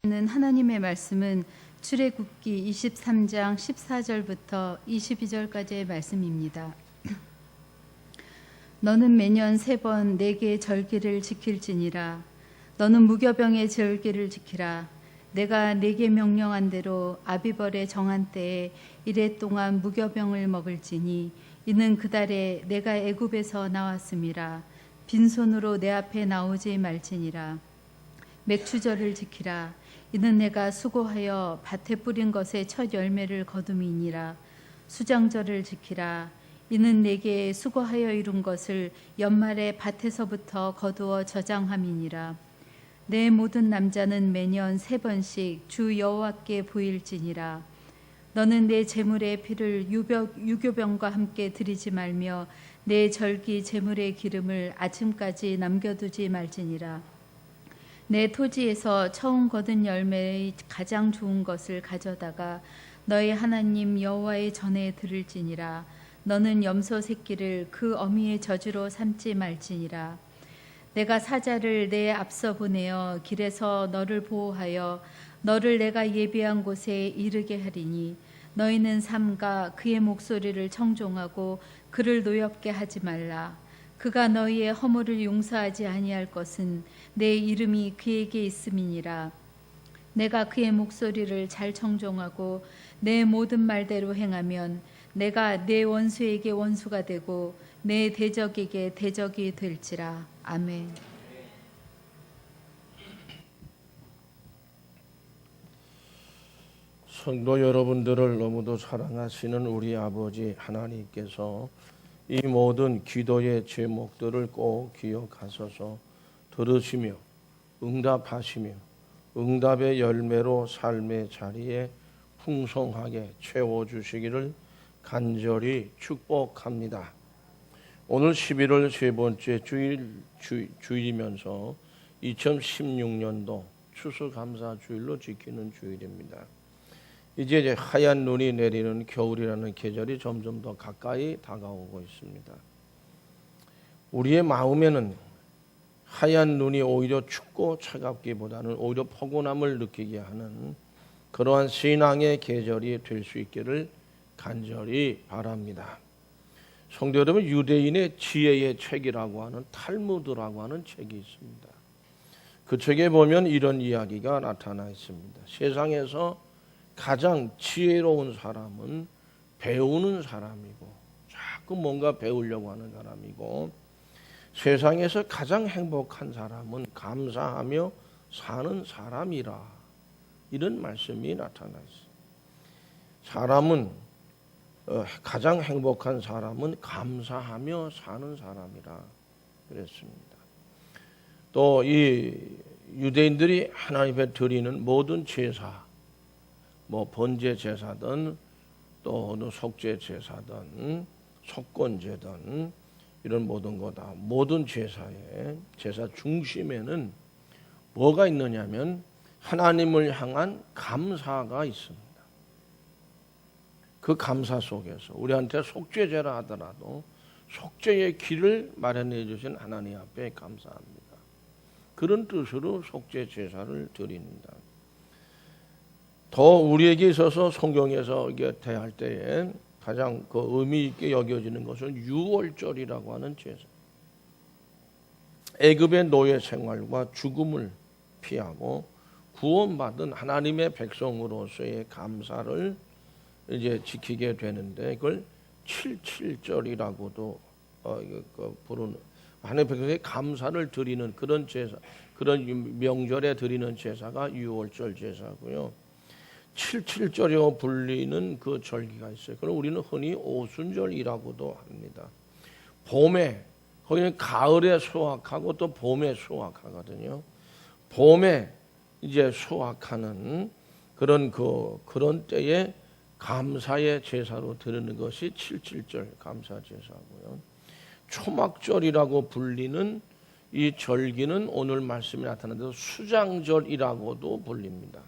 있는 하나님의 말씀은 출애굽기 23장 14절부터 22절까지의 말씀입니다. 너는 매년 3번 내게 절기를 지킬지니라. 너는 무교병의 절기를 지키라. 내가 내게 명령한 대로 아비벌의 정한 때에 이래 동안 무교병을 먹을지니 이는 그 달에 내가 애굽에서 나왔음이라. 빈손으로 내 앞에 나오지 말지니라. 맥추절을 지키라. 이는 내가 수고하여 밭에 뿌린 것의 첫 열매를 거둠이니라. 수장절을 지키라. 이는 내게 수고하여 이룬 것을 연말에 밭에서부터 거두어 저장함이니라. 내 모든 남자는 매년 3번씩 주 여호와께 보일지니라. 너는 내 제물의 피를 유교병과 함께 드리지 말며 내 절기 제물의 기름을 아침까지 남겨두지 말지니라. 내 토지에서 처음 거둔 열매의 가장 좋은 것을 가져다가 너의 하나님 여호와의 전에 드릴지니라. 너는 염소 새끼를 그 어미의 저주로 삼지 말지니라. 내가 사자를 내 앞서 보내어 길에서 너를 보호하여 너를 내가 예비한 곳에 이르게 하리니 너희는 삼가 그의 목소리를 청종하고 그를 노엽게 하지 말라. 그가 너희의 허물을 용서하지 아니할 것은 내 이름이 그에게 있음이니라. 내가 그의 목소리를 잘 청종하고 내 모든 말대로 행하면 내가 내 원수에게 원수가 되고 내 대적에게 대적이 될지라. 아멘. 성도 여러분들을 너무도 사랑하시는 우리 아버지 하나님께서 이 모든 기도의 제목들을 꼭 기억하셔서 들으시며 응답하시며 응답의 열매로 삶의 자리에 풍성하게 채워주시기를 간절히 축복합니다. 오늘 11월 세 번째 주일이면서 2016년도 추수감사주일로 지키는 주일입니다. 이제 하얀 눈이 내리는 겨울이라는 계절이 점점 더 가까이 다가오고 있습니다. 우리의 마음에는 하얀 눈이 오히려 춥고 차갑기보다는 오히려 포근함을 느끼게 하는 그러한 신앙의 계절이 될 수 있기를 간절히 바랍니다. 성도 여러분, 유대인의 지혜의 책이라고 하는 탈무드라고 하는 책이 있습니다. 그 책에 보면 이런 이야기가 나타나 있습니다. 세상에서 가장 지혜로운 사람은 배우는 사람이고 자꾸 뭔가 배우려고 하는 사람이고, 세상에서 가장 행복한 사람은 감사하며 사는 사람이라, 이런 말씀이 나타나 있습니다. 사람은 가장 행복한 사람은 감사하며 사는 사람이라 그랬습니다. 또 이 유대인들이 하나님께 드리는 모든 제사, 번제 제사든 또 속죄 제사든 속건제든 이런 모든 거다, 모든 제사의 제사 중심에는 뭐가 있느냐면 하나님을 향한 감사가 있습니다. 그 감사 속에서 우리한테 속죄제라 하더라도 속죄의 길을 마련해 주신 하나님 앞에 감사합니다. 그런 뜻으로 속죄 제사를 드립니다. 더 우리에게 있어서 성경에서 이게 대할 때에 가장 그 의미 있게 여겨지는 것은 유월절이라고 하는 제사. 애굽의 노예 생활과 죽음을 피하고 구원받은 하나님의 백성으로서의 감사를 이제 지키게 되는데, 그걸 77절이라고도 부르는, 하나님의 백성의 감사를 드리는 그런 제사, 그런 명절에 드리는 제사가 유월절 제사고요. 77절이라고 불리는 그 절기가 있어요. 그럼 우리는 흔히 오순절이라고도 합니다. 봄에, 거기는 가을에 수확하고 또 봄에 수확하거든요. 봄에 이제 수확하는 그런 때에 감사의 제사로 드리는 것이 77절 감사 제사고요. 초막절이라고 불리는 이 절기는 오늘 말씀에 나타난 대로 수장절이라고도 불립니다.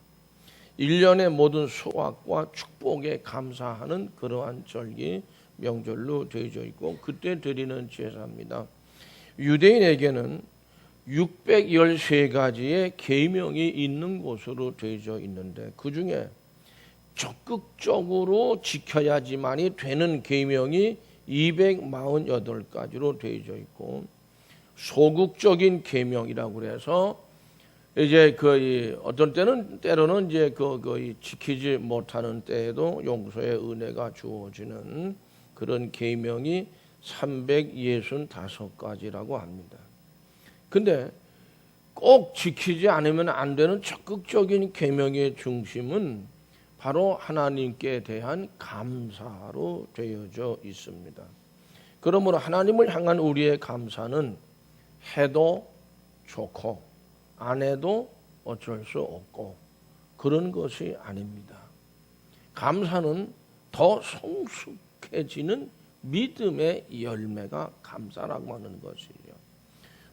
1년의 모든 수확과 축복에 감사하는 그러한 절기 명절로 되어져 있고, 그때 드리는 제사입니다. 유대인에게는 613가지의 계명이 있는 곳으로 되어져 있는데 그중에 적극적으로 지켜야지만이 되는 계명이 248가지로 되어져 있고 소극적인 계명이라고 그래서 이제 어떤 때로는 이제 지키지 못하는 때에도 용서의 은혜가 주어지는 그런 계명이 365가지라고 합니다. 근데 꼭 지키지 않으면 안 되는 적극적인 계명의 중심은 바로 하나님께 대한 감사로 되어져 있습니다. 그러므로 하나님을 향한 우리의 감사는 해도 좋고 안 해도 어쩔 수 없고 그런 것이 아닙니다. 감사는 더 성숙해지는 믿음의 열매가 감사라고 하는 것이죠.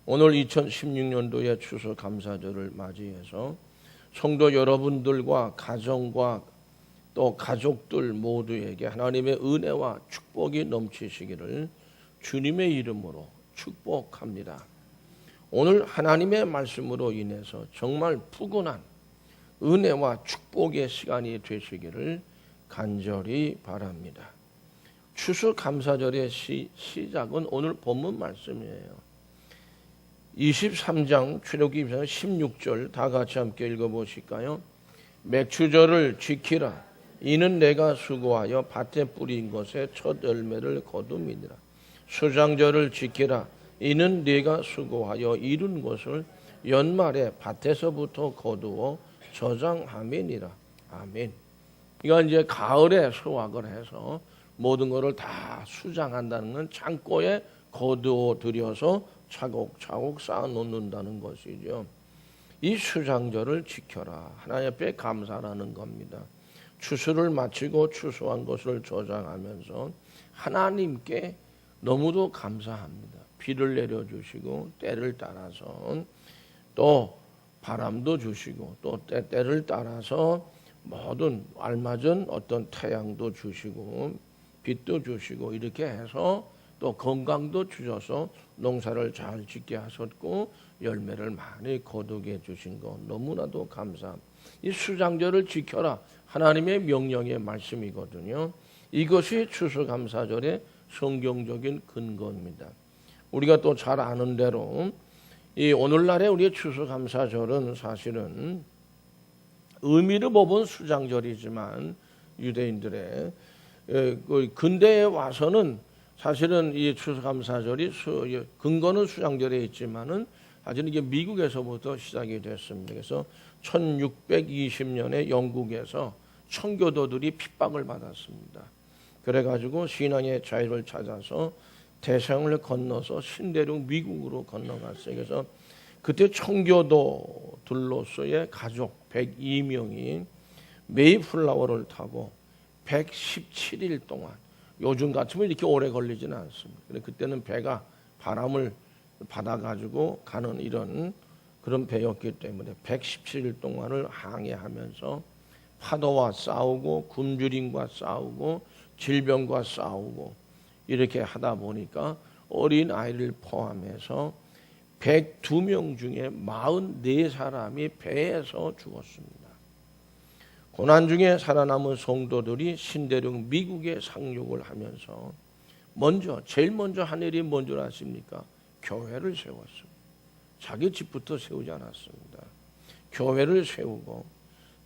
오늘 2016년도의 추수감사절을 맞이해서 성도 여러분들과 가정과 또 가족들 모두에게 하나님의 은혜와 축복이 넘치시기를 주님의 이름으로 축복합니다. 오늘 하나님의 말씀으로 인해서 정말 푸근한 은혜와 축복의 시간이 되시기를 간절히 바랍니다. 추수감사절의 시작은 오늘 본문 말씀이에요. 23장 출애굽기 16절 다 같이 함께 읽어보실까요? 맥추절을 지키라. 이는 내가 수고하여 밭에 뿌린 것에 첫 열매를 거둠이니라. 수장절을 지키라. 이는 네가 수고하여 이룬 것을 연말에 밭에서부터 거두어 저장함이니라. 아멘. 이건 이제 가을에 수확을 해서 모든 것을 다 수장한다는 건 창고에 거두어 들여서 차곡차곡 쌓아놓는다는 것이죠. 이 수장절을 지켜라. 하나님 앞에 감사라는 겁니다. 추수를 마치고 추수한 것을 저장하면서 하나님께 너무도 감사합니다. 비를 내려주시고 때를 따라서 또 바람도 주시고 또 때를 따라서 모든 알맞은 어떤 태양도 주시고 빛도 주시고 이렇게 해서 또 건강도 주셔서 농사를 잘 짓게 하셨고 열매를 많이 거두게 해주신 것 너무나도 감사합니다. 이 수장절을 지켜라. 하나님의 명령의 말씀이거든요. 이것이 추수감사절의 성경적인 근거입니다. 우리가 또 잘 아는 대로 이 오늘날의 우리의 추수감사절은 사실은 의미를 뽑은 수장절이지만 유대인들의 근대에 와서는 사실은 이 추수감사절이 근거는 수장절에 있지만은 사실은 이게 미국에서부터 시작이 됐습니다. 그래서 1620년에 영국에서 청교도들이 핍박을 받았습니다. 그래가지고 신앙의 자유를 찾아서 대서양을 건너서 신대륙 미국으로 건너갔어요. 그래서 그때 청교도들로서의 가족 102명이 메이플라워를 타고 117일 동안 요즘 같으면 이렇게 오래 걸리지는 않습니다. 그때는 배가 바람을 받아가지고 가는 이런 그런 배였기 때문에 117일 동안을 항해하면서 파도와 싸우고 굶주림과 싸우고 질병과 싸우고 이렇게 하다 보니까 어린 아이를 포함해서 102명 중에 44사람이 배에서 죽었습니다. 고난 중에 살아남은 성도들이 신대륙 미국에 상륙을 하면서 제일 먼저 한 일이 뭔 줄 아십니까? 교회를 세웠습니다. 자기 집부터 세우지 않았습니다. 교회를 세우고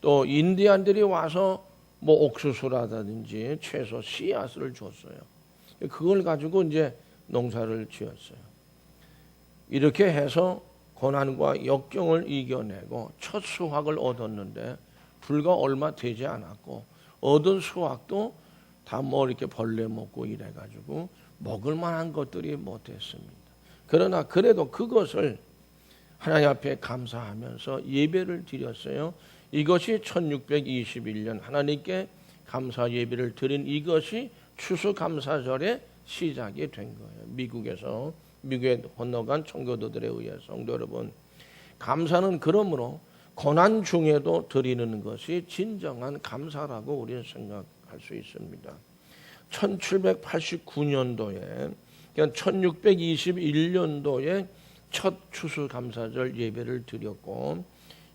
또 인디안들이 와서 옥수수라든지 채소 씨앗을 줬어요. 그걸 가지고 이제 농사를 지었어요. 이렇게 해서 고난과 역경을 이겨내고 첫 수확을 얻었는데 불과 얼마 되지 않았고 얻은 수확도 다 이렇게 벌레 먹고 이래가지고 먹을 만한 것들이 못했습니다. 그러나 그래도 그것을 하나님 앞에 감사하면서 예배를 드렸어요. 이것이 1621년 하나님께 감사 예배를 드린 이것이 추수감사절의 시작이 된 거예요. 미국에 건너간 청교도들에 의해서. 성도 여러분, 감사는 그러므로 고난 중에도 드리는 것이 진정한 감사라고 우리는 생각할 수 있습니다. 1789년도에 그러니까 1621년도에 첫 추수감사절 예배를 드렸고,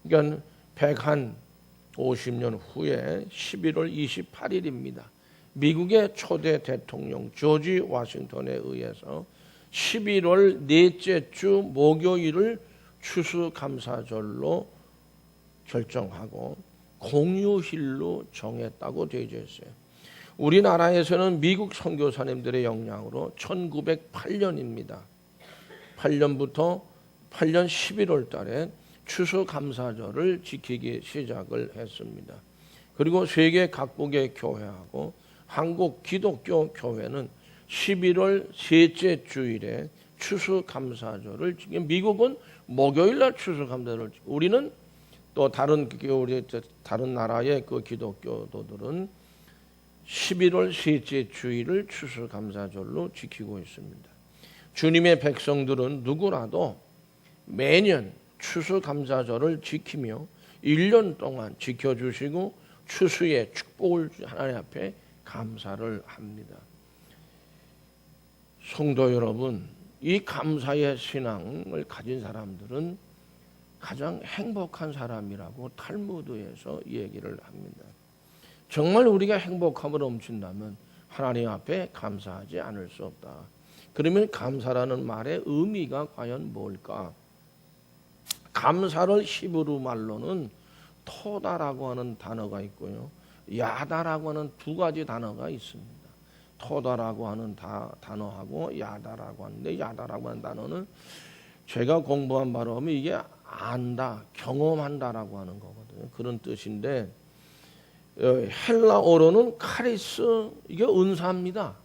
그러니까 150년 후에 11월 28일입니다. 미국의 초대 대통령 조지 워싱턴에 의해서 11월 넷째 주 목요일을 추수감사절로 결정하고 공휴일로 정했다고 되어 있어요. 우리나라에서는 미국 선교사님들의 영향으로 1908년입니다. 8년부터 8년 11월 달에 추수감사절을 지키기 시작을 했습니다. 그리고 세계 각국의 교회하고 한국 기독교 교회는 11월 셋째 주일에 추수감사절을 지키고, 미국은 목요일날 추수감사절을 지키고, 우리는 또 다른 나라의 그 기독교도들은 11월 셋째 주일을 추수감사절로 지키고 있습니다. 주님의 백성들은 누구라도 매년 추수감사절을 지키며 1년 동안 지켜주시고 추수의 축복을 하나님 앞에 감사를 합니다. 성도 여러분, 이 감사의 신앙을 가진 사람들은 가장 행복한 사람이라고 탈무드에서 얘기를 합니다. 정말 우리가 행복함을 넘친다면 하나님 앞에 감사하지 않을 수 없다. 그러면 감사라는 말의 의미가 과연 뭘까? 감사를 히브리 말로는 토다라고 하는 단어가 있고요, 야다라고 하는 두 가지 단어가 있습니다. 토다라고 하는 단어하고 야다라고 하는데, 야다라고 하는 단어는 제가 공부한 바로 하면 이게 안다, 경험한다라고 하는 거거든요. 그런 뜻인데, 헬라어로는 카리스, 이게 은사입니다.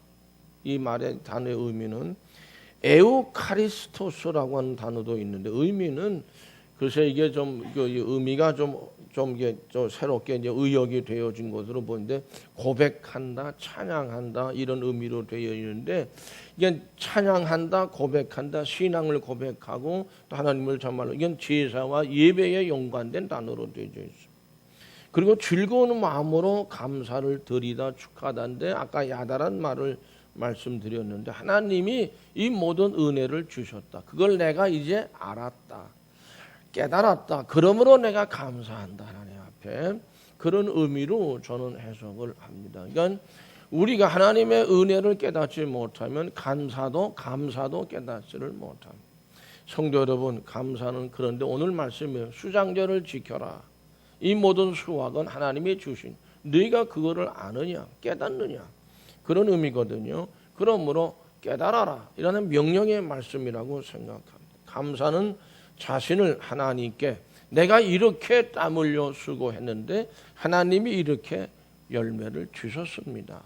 이 말의 단어의 의미는 에우카리스토스라고 하는 단어도 있는데, 의미는 글쎄 이게 좀 의미가 좀 이게 좀 새롭게 이제 의역이 되어진 것으로 보이는데, 고백한다, 찬양한다 이런 의미로 되어 있는데, 이게 찬양한다, 고백한다, 신앙을 고백하고 또 하나님을 정말로, 이건 제사와 예배에 연관된 단어로 되어 있습니다. 그리고 즐거운 마음으로 감사를 드리다, 축하한다인데, 아까 야다란 말을 말씀드렸는데, 하나님이 이 모든 은혜를 주셨다. 그걸 내가 이제 알았다, 깨달았다. 그러므로 내가 감사한다, 하나님 앞에. 그런 의미로 저는 해석을 합니다. 그러니까 우리가 하나님의 은혜를 깨닫지 못하면 감사도 깨닫지를 못합니다. 성도 여러분, 감사는 그런데 오늘 말씀이에요. 수장절을 지켜라. 이 모든 수확은 하나님이 주신, 너희가 그거를 아느냐, 깨닫느냐, 그런 의미거든요. 그러므로 깨달아라, 이라는 명령의 말씀이라고 생각합니다. 감사는 자신을 하나님께, 내가 이렇게 땀 흘려 수고했는데 하나님이 이렇게 열매를 주셨습니다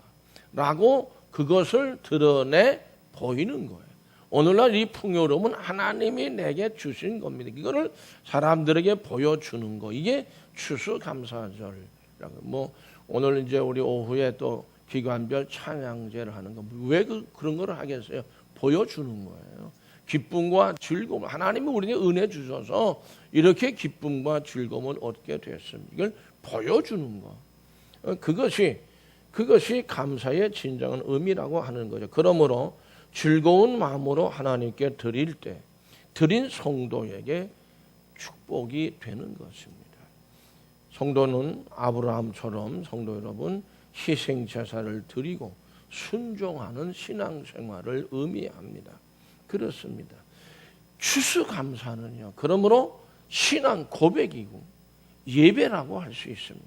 라고 그것을 드러내 보이는 거예요. 오늘날 이 풍요로움은 하나님이 내게 주신 겁니다. 이거를 사람들에게 보여주는 거, 이게 추수감사절이라고. 뭐 오늘 이제 우리 오후에 또 기관별 찬양제를 하는 거, 왜 그런 걸 하겠어요? 보여주는 거예요. 기쁨과 즐거움, 하나님이 우리에게 은혜 주셔서 이렇게 기쁨과 즐거움을 얻게 됐습니다. 이걸 보여주는 거, 그것이 감사의 진정한 의미라고 하는 거죠. 그러므로 즐거운 마음으로 하나님께 드릴 때 드린 성도에게 축복이 되는 것입니다. 성도는 아브라함처럼, 성도 여러분, 희생 제사를 드리고 순종하는 신앙생활을 의미합니다. 그렇습니다. 추수감사는요, 그러므로 신앙 고백이고 예배라고 할 수 있습니다.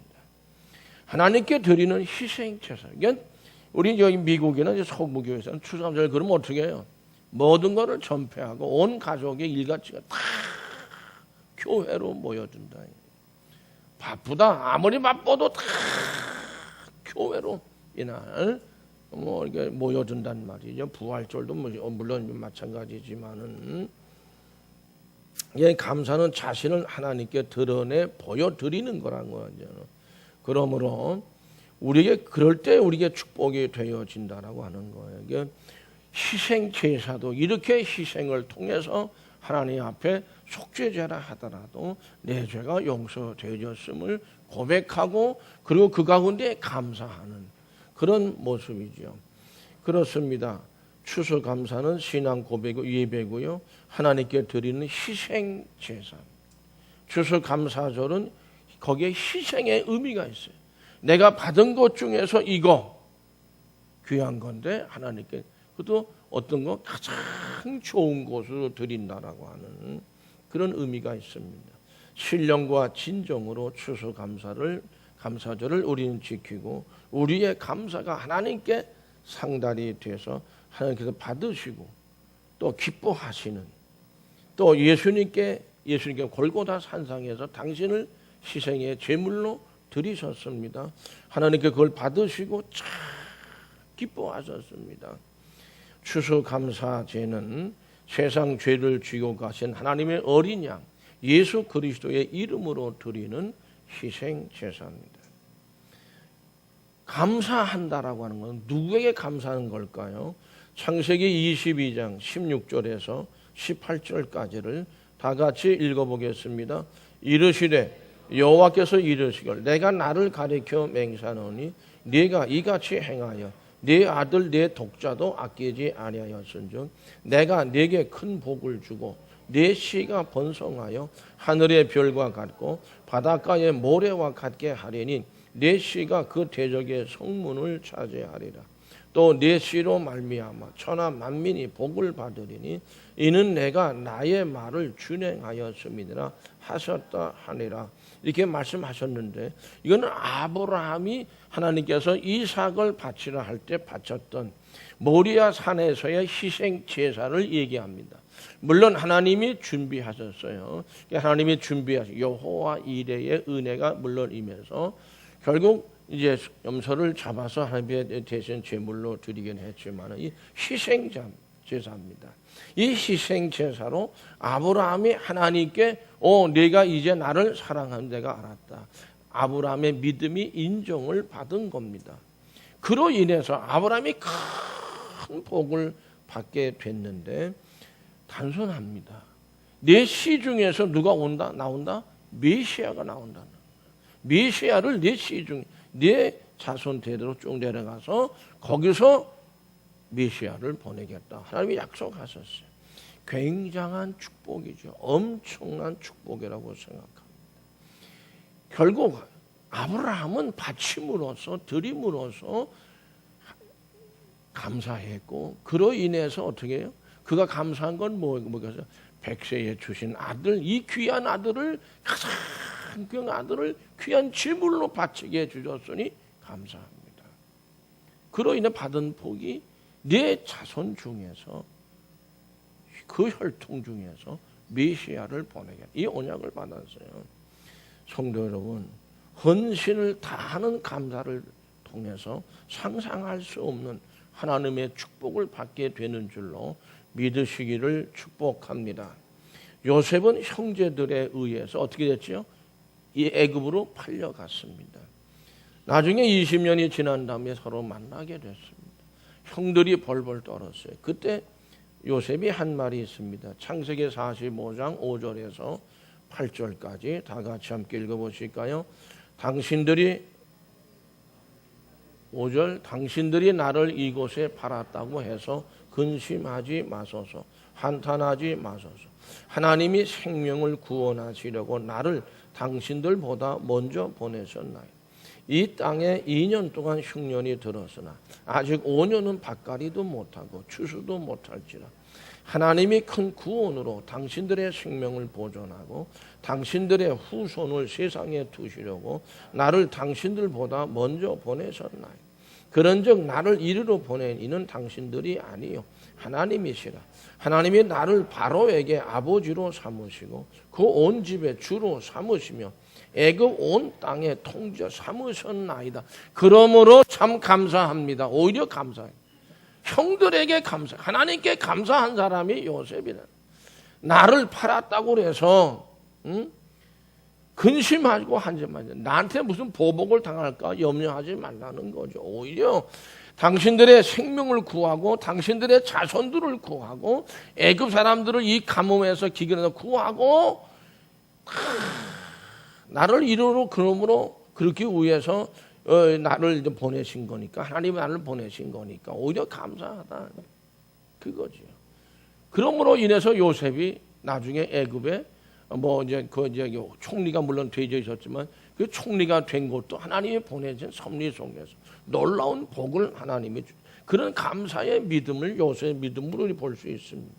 하나님께 드리는 희생 제사. 그러니까 우리 여기 미국이나 서부교회에서는 추수감사를 그러면 어떻게 해요? 모든 것을 전폐하고 온 가족의 일가치가 다 교회로 모여준다. 바쁘다, 아무리 바빠도 다 교회로 이날 이렇게 모여든단 말이죠. 부활절도 물론 마찬가지지만은, 예, 감사는 자신을 하나님께 드러내 보여드리는 거란 거죠. 그러므로 우리에게 그럴 때 우리에게 축복이 되어진다라고 하는 거예요. 이게 희생 제사도 이렇게 희생을 통해서 하나님 앞에 속죄제라 하더라도 내 죄가 용서되었음을 고백하고, 그리고 그 가운데 감사하는 그런 모습이죠. 그렇습니다. 추수감사는 신앙 고백 예배고요. 하나님께 드리는 희생 제사. 추수감사절은 거기에 희생의 의미가 있어요. 내가 받은 것 중에서 이거 귀한 건데 하나님께 그것도 어떤 거 가장 좋은 것으로 드린다라고 하는 그런 의미가 있습니다. 신령과 진정으로 감사절을 우리는 지키고 우리의 감사가 하나님께 상달이 돼서 하나님께서 받으시고 또 기뻐하시는 또 예수님께 골고다 산상에서 당신을 희생의 제물로 드리셨습니다. 하나님께 그걸 받으시고 참 기뻐하셨습니다. 추수감사제는 세상 죄를 지고 가신 하나님의 어린 양 예수 그리스도의 이름으로 드리는 희생 제사입니다. 감사한다라고 하는 건 누구에게 감사하는 걸까요? 창세기 22장 16절에서 18절까지를 다 같이 읽어보겠습니다. 이르시되 여호와께서 이르시길 내가 나를 가리켜 맹세하노니 네가 이같이 행하여 네 아들 네 독자도 아끼지 아니하였은즉 내가 네게 큰 복을 주고 네 씨가 번성하여 하늘의 별과 같고 바닷가의 모래와 같게 하리니 네 씨가 그 대적의 성문을 차지하리라. 또 네 씨로 말미암아 천하 만민이 복을 받으리니 이는 내가 나의 말을 준행하였음이니라 하셨다 하니라. 이렇게 말씀하셨는데 이거는 아브라함이 하나님께서 이삭을 바치라 할 때 바쳤던 모리아 산에서의 희생 제사를 얘기합니다. 물론 하나님이 준비하셨어요. 하나님이 준비하신 여호와 이레의 은혜가 물론 임해서 결국 이제 염소를 잡아서 하나님의 대신 제물로 드리긴 했지만 이 희생 제사입니다. 이 희생 제사로 아브라함이 하나님께 내가 이제 나를 사랑하는 내가 알았다. 아브라함의 믿음이 인정을 받은 겁니다. 그로 인해서 아브라함이 큰 복을 받게 됐는데 단순합니다. 내 씨 중에서 누가 나온다? 메시아가 나온다는 거예요. 메시아를 내 씨 중, 내 자손 대대로 쭉 내려가서 거기서 메시아를 보내겠다. 하나님이 약속하셨어요. 굉장한 축복이죠. 엄청난 축복이라고 생각합니다. 결국 아브라함은 바침으로써 드림으로써 감사했고 그로 인해서 어떻게 해요? 그가 감사한 건 뭐겠어요? 백세에 주신 아들, 이 귀한 아들을 가장 귀한 아들을 귀한 제물로 바치게 해주셨으니 감사합니다. 그로 인해 받은 복이 내 자손 중에서 그 혈통 중에서 메시아를 보내게 이 언약을 받았어요. 성도 여러분, 헌신을 다하는 감사를 통해서 상상할 수 없는 하나님의 축복을 받게 되는 줄로 믿으시기를 축복합니다. 요셉은 형제들에 의해서 어떻게 됐죠? 이 애굽으로 팔려갔습니다. 나중에 20년이 지난 다음에 서로 만나게 됐습니다. 형들이 벌벌 떨었어요. 그때 요셉이 한 말이 있습니다. 창세기 45장 5절에서 8절까지 다 같이 함께 읽어보실까요? 5절 당신들이 나를 이곳에 팔았다고 해서 근심하지 마소서, 한탄하지 마소서. 하나님이 생명을 구원하시려고 나를 당신들보다 먼저 보내셨나요? 이 땅에 2년 동안 흉년이 들었으나 아직 5년은 밭갈이도 못하고 추수도 못할지라 하나님이 큰 구원으로 당신들의 생명을 보존하고 당신들의 후손을 세상에 두시려고 나를 당신들보다 먼저 보내셨나요? 그런즉 나를 이리로 보낸 이는 당신들이 아니요 하나님이시라. 하나님이 나를 바로에게 아버지로 삼으시고 그 온 집의 주로 삼으시며 애굽 온 땅에 통저 삼으셨나이다. 그러므로 참 감사합니다. 오히려 감사해요. 형들에게 감사, 하나님께 감사한 사람이 요셉이라. 나를 팔았다고 해서 근심하고 한지만 나한테 무슨 보복을 당할까 염려하지 말라는 거죠. 오히려 당신들의 생명을 구하고 당신들의 자손들을 구하고 애굽 사람들을 이 가뭄에서 기근에서 구하고 나를 이루로 그러므로 그렇게 위해서 나를 보내신 거니까 하나님이 나를 보내신 거니까 오히려 감사하다. 그거지요. 그러므로 인해서 요셉이 나중에 애굽에 뭐 이제 총리가 물론 되어 있었지만 그 총리가 된 것도 하나님이 보내준 섭리 속에서 놀라운 복을 하나님이 그런 감사의 믿음을 요셉의 믿음으로 볼 수 있습니다.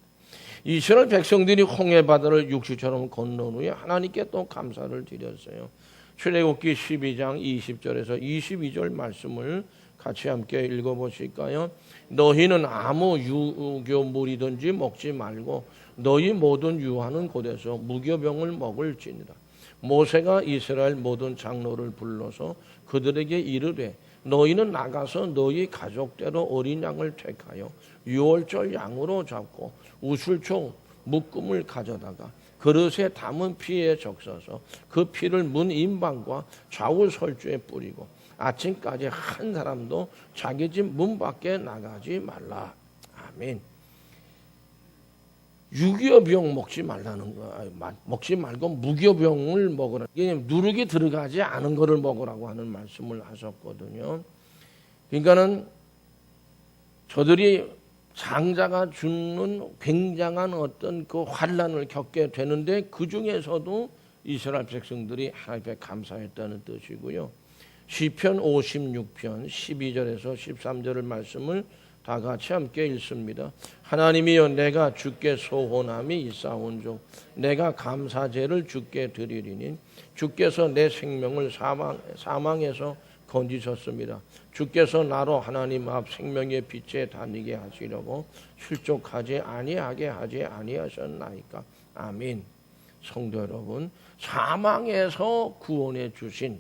이스라엘 백성들이 홍해 바다를 육지처럼 건넌 후에 하나님께 또 감사를 드렸어요. 출애굽기 12장 20절에서 22절 말씀을 같이 함께 읽어보실까요? 너희는 아무 유교물이든지 먹지 말고 너희 모든 유하는 곳에서 무교병을 먹을지니라. 모세가 이스라엘 모든 장로를 불러서 그들에게 이르되 너희는 나가서 너희 가족대로 어린 양을 택하여 유월절 양으로 잡고 우슬초 묶음을 가져다가 그릇에 담은 피에 적셔서 그 피를 문 임방과 좌우 설주에 뿌리고 아침까지 한 사람도 자기 집 문 밖에 나가지 말라. 아멘. 유교병 먹지 말라는 거, 먹지 말고 무교병을 먹으라. 이게 누룩이 들어가지 않은 것을 먹으라고 하는 말씀을 하셨거든요. 그러니까는 저들이 장자가 주는 굉장한 어떤 그 환란을 겪게 되는데 그 중에서도 이스라엘 백성들이 하나님께 감사했다는 뜻이고요. 시편 56편 12절에서 13절의 말씀을 다 같이 함께 읽습니다. 하나님이여 내가 주께 소원함이 있사온즉 내가 감사제를 주께 드리리니 주께서 내 생명을 사망에서 건지셨습니다. 주께서 나로 하나님 앞 생명의 빛에 다니게 하시려고 실족하지 아니하게 하지 아니하셨나이까. 아멘. 성도 여러분, 사망에서 구원해 주신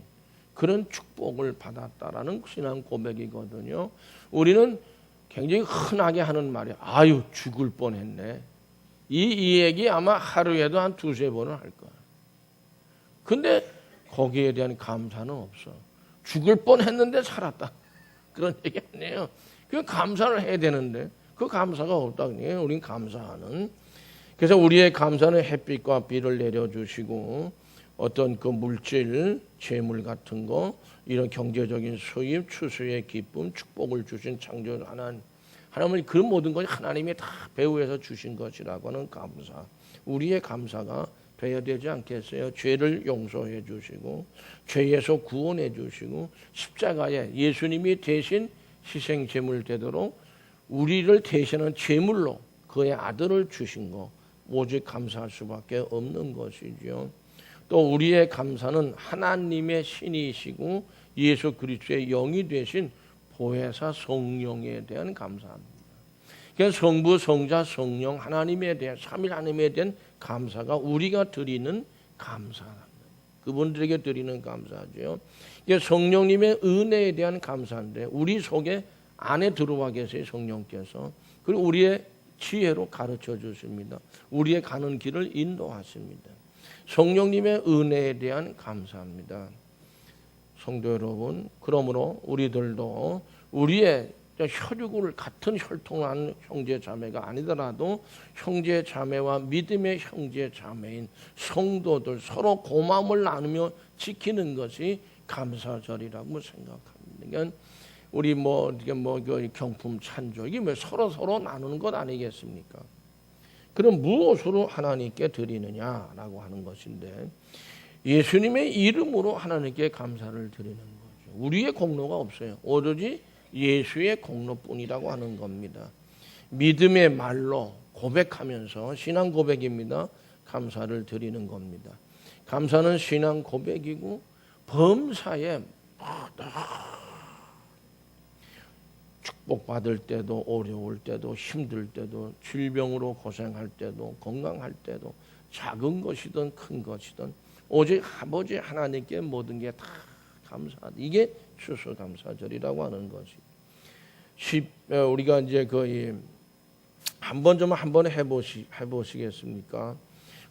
그런 축복을 받았다라는 신앙 고백이거든요. 우리는 굉장히 흔하게 하는 말이 아유 죽을 뻔했네. 이 얘기 아마 하루에도 한 두세 번은 할 거야. 근데 거기에 대한 감사는 없어. 죽을 뻔했는데 살았다. 그런 얘기 아니에요. 그 감사를 해야 되는데 그 감사가 없다고요. 우린 감사하는. 그래서 우리의 감사는 햇빛과 비를 내려주시고 어떤 그 물질, 재물 같은 거 이런 경제적인 수입, 추수의 기쁨, 축복을 주신 창조 하나님은 그 모든 것이 하나님이 다 배후에서 주신 것이라고 하는 감사. 우리의 감사가 되어야 되지 않겠어요? 죄를 용서해 주시고 죄에서 구원해 주시고 십자가에 예수님이 대신 희생 제물 되도록 우리를 대신하는 제물로 그의 아들을 주신 거 오직 감사할 수밖에 없는 것이죠. 또 우리의 감사는 하나님의 신이시고 예수 그리스도의 영이 되신 보혜사 성령에 대한 감사합니다. 그래서 성부, 성자, 성령 하나님에 대한 삼위 하나님에 대한 감사가 우리가 드리는 감사합니다. 그분들에게 드리는 감사죠. 성령님의 은혜에 대한 감사인데 우리 속에 안에 들어와 계세요. 성령께서. 그리고 우리의 지혜로 가르쳐 주십니다. 우리의 가는 길을 인도하십니다. 성령님의 은혜에 대한 감사합니다. 성도 여러분, 그러므로 우리들도 우리의 혈육을 같은 혈통한 형제 자매가 아니더라도 형제 자매와 믿음의 형제 자매인 성도들 서로 고마움을 나누며 지키는 것이 감사절이라고 생각합니다. 그러니까 우리 경품 찬조 이게 서로 나누는 것 아니겠습니까? 그럼 무엇으로 하나님께 드리느냐라고 하는 것인데 예수님의 이름으로 하나님께 감사를 드리는 거죠. 우리의 공로가 없어요. 오로지 예수의 공로뿐이라고 하는 겁니다. 믿음의 말로 고백하면서 신앙 고백입니다. 감사를 드리는 겁니다. 감사는 신앙 고백이고 범사에 축복받을 때도 어려울 때도 힘들 때도 질병으로 고생할 때도 건강할 때도 작은 것이든 큰 것이든 오직 아버지 하나님께 모든 게 다 감사하다. 이게 추수감사절이라고 하는 것이. 우리가 이제 거의 한번 해보시겠습니까?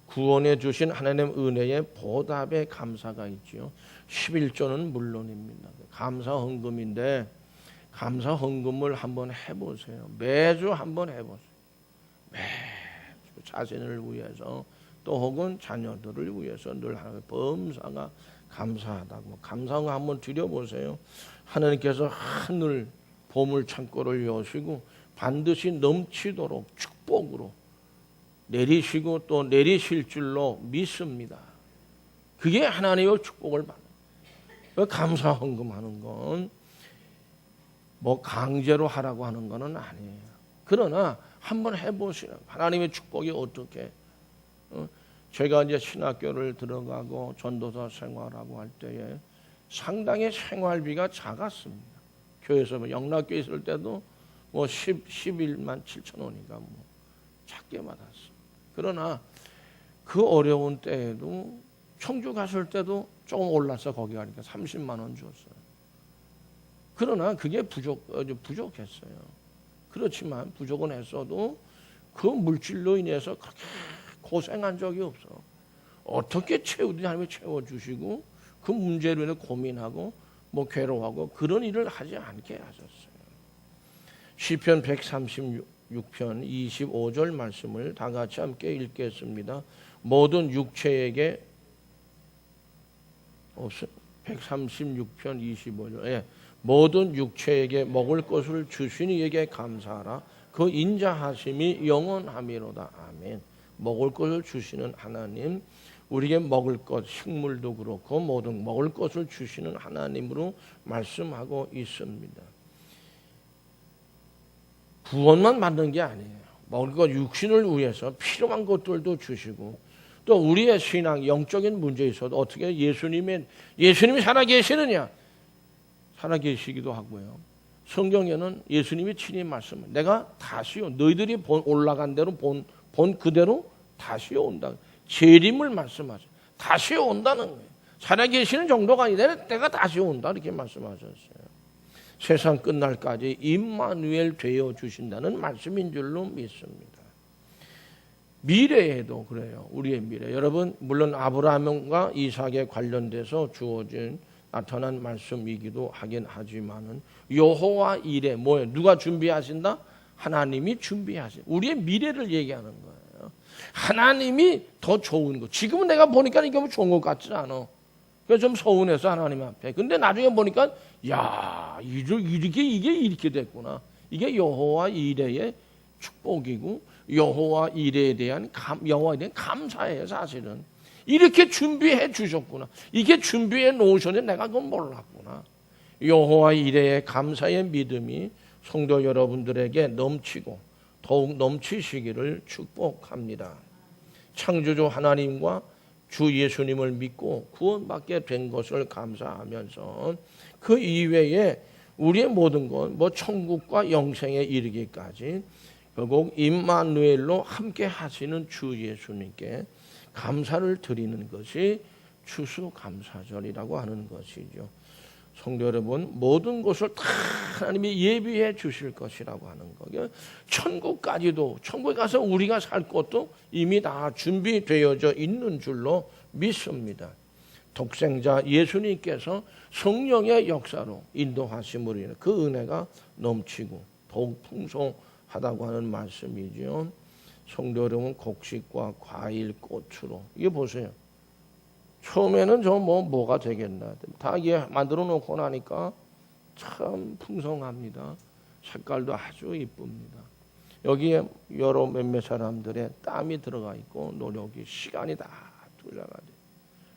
구원해 주신 하나님 은혜의 보답의 감사가 있죠. 11조는 물론입니다. 감사 헌금인데 감사 헌금을 한번 해보세요. 매주 한번 해보세요. 매주 자신을 위해서 또 혹은 자녀들을 위해서 늘 하나님의 범사가 감사하다고 감사한 거 한번 드려보세요. 하나님께서 하늘 보물 창고를 여시고 반드시 넘치도록 축복으로 내리시고 또 내리실 줄로 믿습니다. 그게 하나님의 축복을 받는 거예요. 감사 헌금하는 건 뭐 강제로 하라고 하는 거는 아니에요. 그러나 한번 해보시라. 하나님의 축복이 어떻게? 제가 이제 신학교를 들어가고 전도사 생활하고 할 때에 상당히 생활비가 작았습니다. 교회에서 뭐 영락교에 있을 때도 뭐 11만 7천 원이니까 뭐 작게 받았어요. 그러나 그 어려운 때에도 청주 갔을 때도 조금 올라서 거기 가니까 30만 원 줬어요. 그러나 그게 부족했어요. 그렇지만 부족은 했어도 그 물질로 인해서 그렇게 고생한 적이 없어. 어떻게 채우든지 하나님이 채워주시고 그 문제로 인해 고민하고 뭐 괴로워하고 그런 일을 하지 않게 하셨어요. 시편 136편 25절 말씀을 다 같이 함께 읽겠습니다. 모든 육체에게 136편 25절 예. 모든 육체에게 먹을 것을 주신 이에게 감사하라. 그 인자하심이 영원함이로다. 아멘. 먹을 것을 주시는 하나님, 우리에게 먹을 것, 식물도 그렇고 모든 먹을 것을 주시는 하나님으로 말씀하고 있습니다. 구원만 받는 게 아니에요. 먹을 것, 육신을 위해서 필요한 것들도 주시고 또 우리의 신앙, 영적인 문제에 있어도 어떻게 예수님이 살아계시느냐? 살아계시기도 하고요. 성경에는 예수님이 친히 말씀합니다. 내가 다시요. 너희들이 올라간 대로 본 그대로 다시요 온다. 재림을 말씀하죠. 다시요 온다는 거예요. 살아계시는 정도가 아니라 내가 다시 온다 이렇게 말씀하셨어요. 세상 끝날까지 임마누엘 되어 주신다는 말씀인 줄로 믿습니다. 미래에도 그래요. 우리의 미래. 여러분 물론 아브라함과 이삭에 관련돼서 주어진 나타난 말씀이기도 하긴 하지만은 여호와 이레 뭐예요? 누가 준비하신다? 하나님이 준비하신 우리의 미래를 얘기하는 거예요. 하나님이 더 좋은 거. 지금은 내가 보니까 이게 뭐 좋은 것 같지 않아. 그래서 좀 서운해서 하나님 앞에. 근데 나중에 보니까 야 이게 이렇게 됐구나. 이게 여호와 이레의 축복이고 여호와 이레에 대한 감사예요 사실은. 이렇게 준비해 주셨구나. 이게 준비해 놓으셨는데 내가 그건 몰랐구나. 여호와 이레의 감사의 믿음이 성도 여러분들에게 넘치고 더욱 넘치시기를 축복합니다. 창조주 하나님과 주 예수님을 믿고 구원받게 된 것을 감사하면서 그 이외에 우리의 모든 것, 뭐 천국과 영생에 이르기까지 결국 임마누엘로 함께 하시는 주 예수님께 감사를 드리는 것이 추수감사절이라고 하는 것이죠. 성도 여러분, 모든 것을 다 하나님이 예비해 주실 것이라고 하는 거예요. 천국까지도, 천국에 가서 우리가 살 것도 이미 다 준비되어져 있는 줄로 믿습니다. 독생자 예수님께서 성령의 역사로 인도하심으로 인해 그 은혜가 넘치고 더욱 풍성하다고 하는 말씀이죠. 성도 여러분, 곡식과 과일, 꽃으로 이게 보세요. 처음에는 저 뭐가 되겠나 다 이게 만들어 놓고 나니까 참 풍성합니다. 색깔도 아주 이쁩니다. 여기에 여러 몇몇 사람들의 땀이 들어가 있고 노력이 시간이 다 투자가 돼.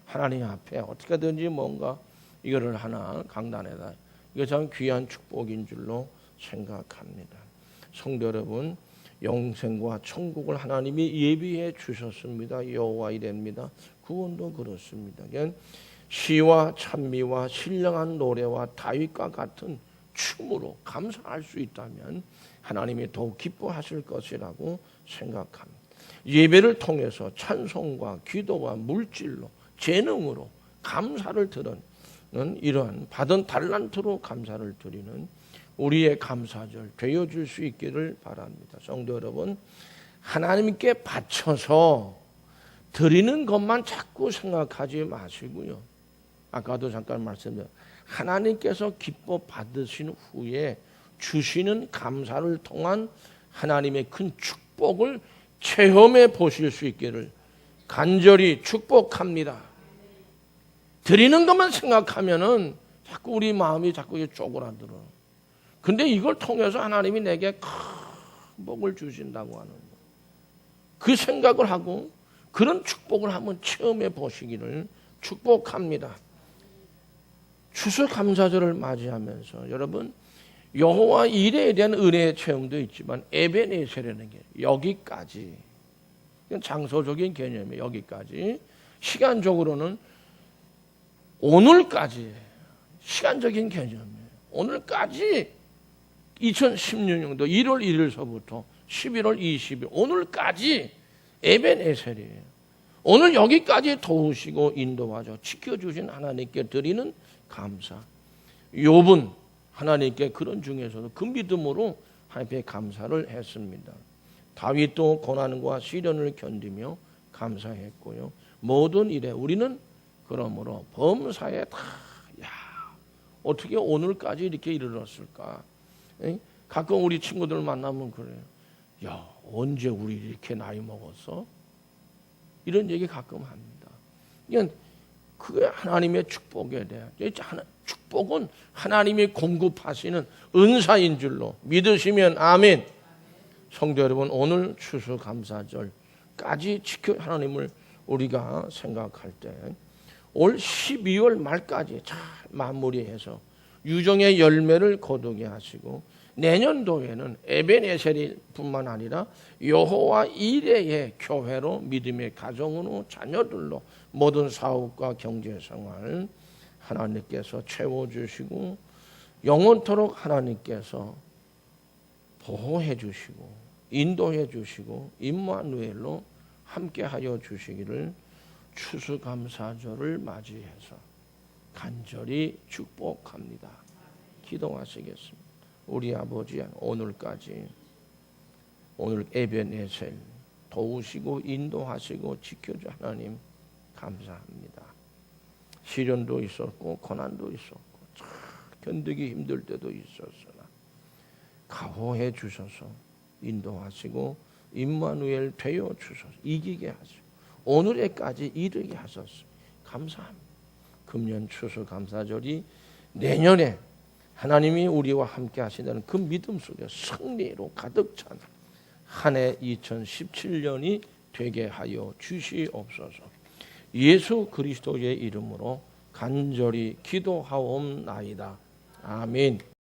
하나님 앞에 어떻게든지 뭔가 이거를 하나 강단에다 이거 참 귀한 축복인 줄로 생각합니다. 성도 여러분, 영생과 천국을 하나님이 예비해 주셨습니다. 여호와 이레입니다. 구원도 그렇습니다. 시와 찬미와 신령한 노래와 다윗과 같은 춤으로 감사할 수 있다면 하나님이 더욱 기뻐하실 것이라고 생각합니다. 예배를 통해서 찬송과 기도와 물질로 재능으로 감사를 드리는 이러한 받은 달란트로 감사를 드리는 우리의 감사절 되어줄 수 있기를 바랍니다. 성도 여러분, 하나님께 바쳐서 드리는 것만 자꾸 생각하지 마시고요. 아까도 잠깐 말씀드렸죠. 하나님께서 기뻐 받으신 후에 주시는 감사를 통한 하나님의 큰 축복을 체험해 보실 수 있기를 간절히 축복합니다. 드리는 것만 생각하면은 자꾸 우리 마음이 자꾸 쪼그라들어. 근데 이걸 통해서 하나님이 내게 축복을 주신다고 하는 것. 그 생각을 하고 그런 축복을 한번 체험해 보시기를 축복합니다. 추수감사절을 맞이하면서 여러분 여호와 일에 대한 은혜의 체험도 있지만 에베네셀이라는 게 여기까지, 장소적인 개념이에요. 여기까지. 시간적으로는 오늘까지, 시간적인 개념이에요. 오늘까지 2016년도 1월 1일서부터 11월 20일 오늘까지 에베네셀이에요. 오늘 여기까지 도우시고 인도하셔 지켜주신 하나님께 드리는 감사. 욥은 하나님께 그런 중에서도 그 믿음으로 하나님께 감사를 했습니다. 다윗도 고난과 시련을 견디며 감사했고요. 모든 일에 우리는 그러므로 범사에 다 어떻게 오늘까지 이렇게 이르렀을까? 가끔 우리 친구들 만나면 그래요. 야, 언제 우리 이렇게 나이 먹었어? 이런 얘기 가끔 합니다. 그냥 그게 하나님의 축복에 대한, 축복은 하나님이 공급하시는 은사인 줄로 믿으시면 아멘. 성도 여러분, 오늘 추수감사절까지 하나님을 우리가 생각할 때 올 12월 말까지 잘 마무리해서 유정의 열매를 거두게 하시고 내년도에는 에베네셀이 뿐만 아니라 여호와 이레의 교회로 믿음의 가정으로 자녀들로 모든 사업과 경제생활 하나님께서 채워주시고 영원토록 하나님께서 보호해 주시고 인도해 주시고 임마누엘로 함께하여 주시기를 추수감사절을 맞이해서 간절히 축복합니다. 기도하시겠습니다. 우리 아버지 오늘까지 오늘 에베네셀 도우시고 인도하시고 지켜주 하나님 감사합니다. 시련도 있었고 고난도 있었고 참 견디기 힘들 때도 있었으나 가호해 주셔서 인도하시고 임마누엘 되어 주셔서 이기게 하시고 오늘에까지 이르게 하셨습니다. 감사합니다. 금년 추수감사절이 내년에 하나님이 우리와 함께 하신다는 그 믿음 속에 승리로 가득 찬 한 해 2017년이 되게 하여 주시옵소서. 예수 그리스도의 이름으로 간절히 기도하옵나이다. 아멘.